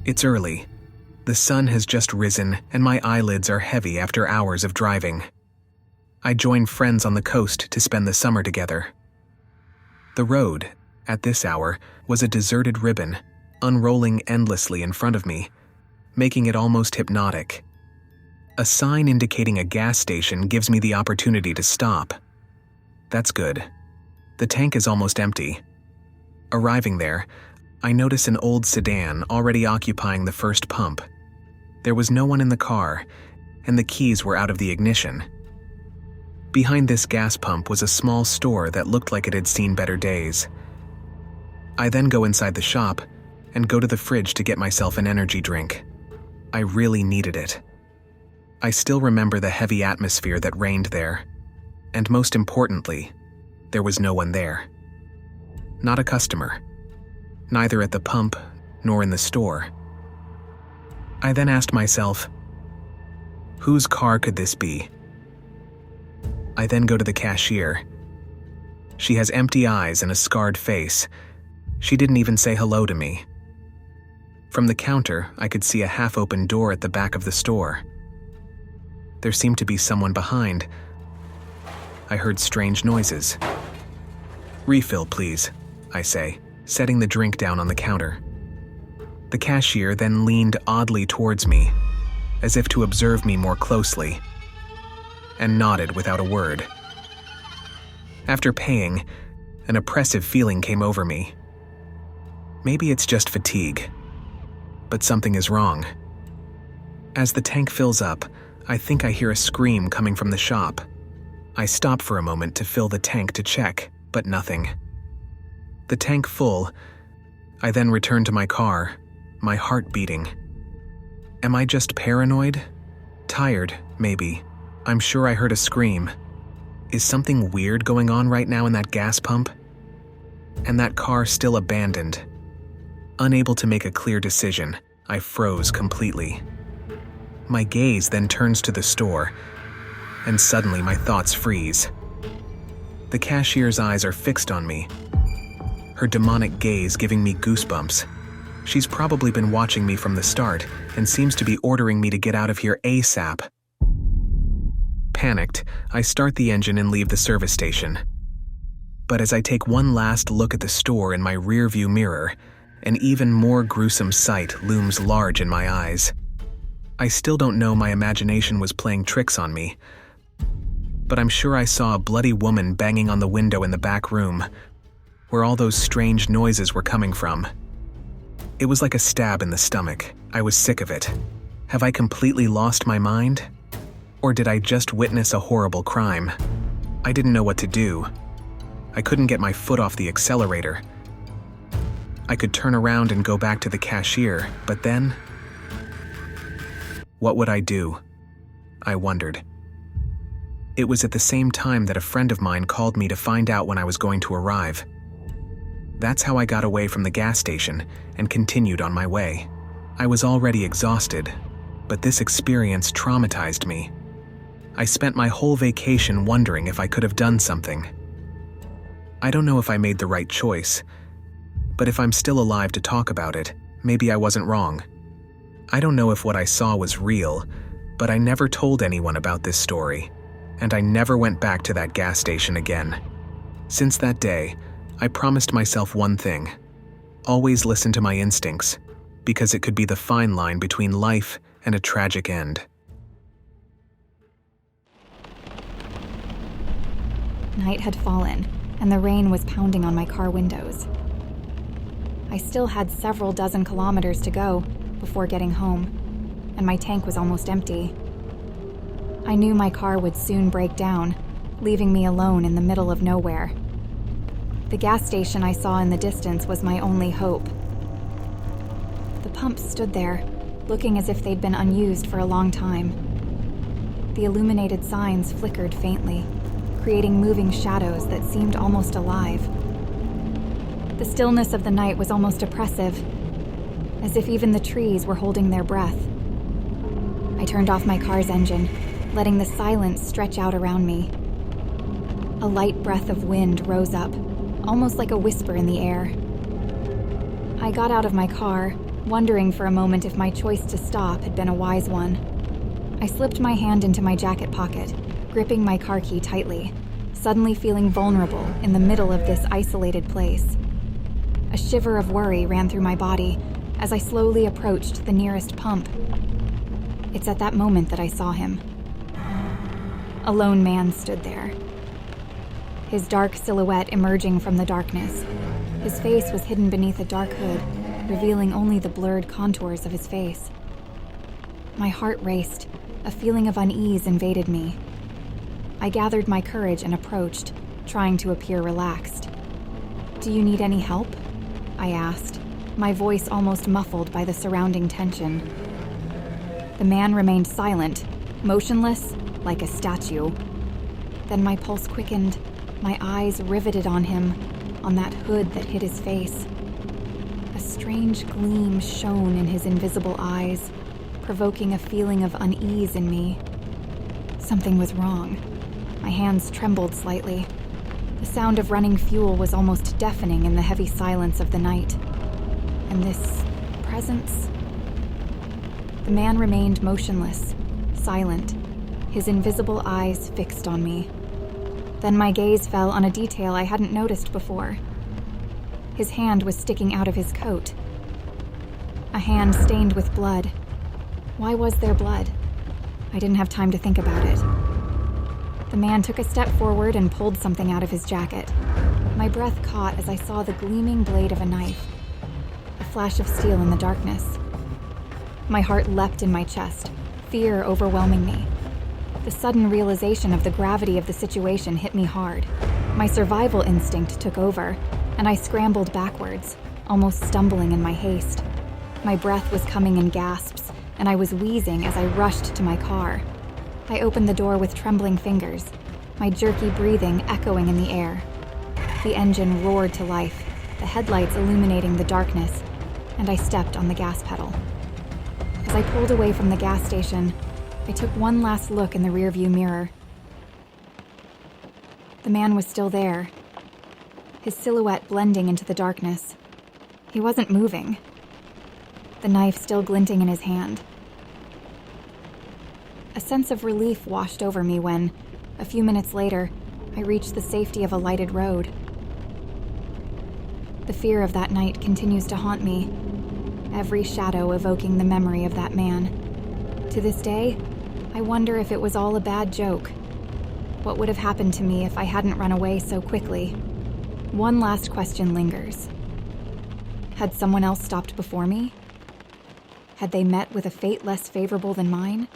It's early. The sun has just risen and my eyelids are heavy after hours of driving. I join friends on the coast to spend the summer together. The road, at this hour, was a deserted ribbon, unrolling endlessly in front of me, making it almost hypnotic. A sign indicating a gas station gives me the opportunity to stop. That's good. The tank is almost empty. Arriving there, I notice an old sedan already occupying the first pump. There was no one in the car, and the keys were out of the ignition. Behind this gas pump was a small store that looked like it had seen better days. I then go inside the shop and go to the fridge to get myself an energy drink. I really needed it. I still remember the heavy atmosphere that reigned there, and most importantly, there was no one there. Not a customer, neither at the pump nor in the store. I then asked myself, whose car could this be? I then go to the cashier. She has empty eyes and a scarred face. She didn't even say hello to me. From the counter, I could see a half-open door at the back of the store. There seemed to be someone behind. I heard strange noises. "Refill, please," I say, setting the drink down on the counter. The cashier then leaned oddly towards me, as if to observe me more closely, and nodded without a word. After paying, an oppressive feeling came over me. Maybe it's just fatigue, but something is wrong. As the tank fills up, I think I hear a scream coming from the shop. I stop for a moment to fill the tank to check, but nothing. The tank full, I then return to my car, my heart beating. Am I just paranoid? Tired, maybe. I'm sure I heard a scream. Is something weird going on right now in that gas pump? And that car still abandoned. Unable to make a clear decision, I froze completely. My gaze then turns to the store, and suddenly my thoughts freeze. The cashier's eyes are fixed on me, her demonic gaze giving me goosebumps. She's probably been watching me from the start and seems to be ordering me to get out of here ASAP. Panicked, I start the engine and leave the service station. But as I take one last look at the store in my rearview mirror, an even more gruesome sight looms large in my eyes. I still don't know my imagination was playing tricks on me, but I'm sure I saw a bloody woman banging on the window in the back room, where all those strange noises were coming from. It was like a stab in the stomach. I was sick of it. Have I completely lost my mind? Or did I just witness a horrible crime? I didn't know what to do. I couldn't get my foot off the accelerator. I could turn around and go back to the cashier, but then... what would I do? I wondered. It was at the same time that a friend of mine called me to find out when I was going to arrive. That's how I got away from the gas station and continued on my way. I was already exhausted, but this experience traumatized me. I spent my whole vacation wondering if I could have done something. I don't know if I made the right choice, but if I'm still alive to talk about it, maybe I wasn't wrong. I don't know if what I saw was real, but I never told anyone about this story, and I never went back to that gas station again. Since that day, I promised myself one thing: always listen to my instincts, because it could be the fine line between life and a tragic end. Night had fallen, and the rain was pounding on my car windows. I still had several dozen kilometers to go before getting home, and my tank was almost empty. I knew my car would soon break down, leaving me alone in the middle of nowhere. The gas station I saw in the distance was my only hope. The pumps stood there, looking as if they'd been unused for a long time. The illuminated signs flickered faintly, creating moving shadows that seemed almost alive. The stillness of the night was almost oppressive, as if even the trees were holding their breath. I turned off my car's engine, letting the silence stretch out around me. A light breath of wind rose up, almost like a whisper in the air. I got out of my car, wondering for a moment if my choice to stop had been a wise one. I slipped my hand into my jacket pocket, gripping my car key tightly, suddenly feeling vulnerable in the middle of this isolated place. A shiver of worry ran through my body as I slowly approached the nearest pump. It's at that moment that I saw him. A lone man stood there, his dark silhouette emerging from the darkness. His face was hidden beneath a dark hood, revealing only the blurred contours of his face. My heart raced. A feeling of unease invaded me. I gathered my courage and approached, trying to appear relaxed. "Do you need any help?" I asked, my voice almost muffled by the surrounding tension. The man remained silent, motionless, like a statue. Then my pulse quickened, my eyes riveted on him, on that hood that hid his face. A strange gleam shone in his invisible eyes, provoking a feeling of unease in me. Something was wrong. My hands trembled slightly. The sound of running fuel was almost deafening in the heavy silence of the night. And this presence? The man remained motionless, silent, his invisible eyes fixed on me. Then my gaze fell on a detail I hadn't noticed before. His hand was sticking out of his coat. A hand stained with blood. Why was there blood? I didn't have time to think about it. The man took a step forward and pulled something out of his jacket. My breath caught as I saw the gleaming blade of a knife, a flash of steel in the darkness. My heart leapt in my chest, fear overwhelming me. The sudden realization of the gravity of the situation hit me hard. My survival instinct took over, and I scrambled backwards, almost stumbling in my haste. My breath was coming in gasps, and I was wheezing as I rushed to my car. I opened the door with trembling fingers, my jerky breathing echoing in the air. The engine roared to life, the headlights illuminating the darkness, and I stepped on the gas pedal. As I pulled away from the gas station, I took one last look in the rearview mirror. The man was still there, his silhouette blending into the darkness. He wasn't moving, the knife still glinting in his hand. A sense of relief washed over me when, a few minutes later, I reached the safety of a lighted road. The fear of that night continues to haunt me, every shadow evoking the memory of that man. To this day, I wonder if it was all a bad joke. What would have happened to me if I hadn't run away so quickly? One last question lingers. Had someone else stopped before me? Had they met with a fate less favorable than mine?